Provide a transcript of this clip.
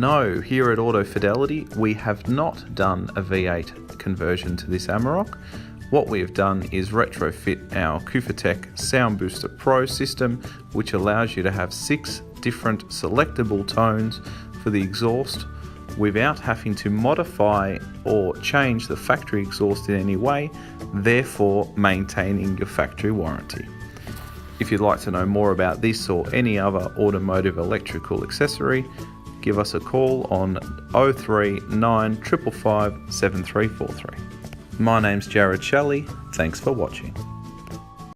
No, here at Autofidelity, we have not done a V8 conversion to this Amarok. What we have done is retrofit our Kufatec Sound Booster Pro system, which allows you to have 6 different selectable tones for the exhaust without having to modify or change the factory exhaust in any way, therefore maintaining your factory warranty. If you'd like to know more about this or any other automotive electrical accessory, give us a call on 039555 7343. My name's Jared Shelley. Thanks for watching.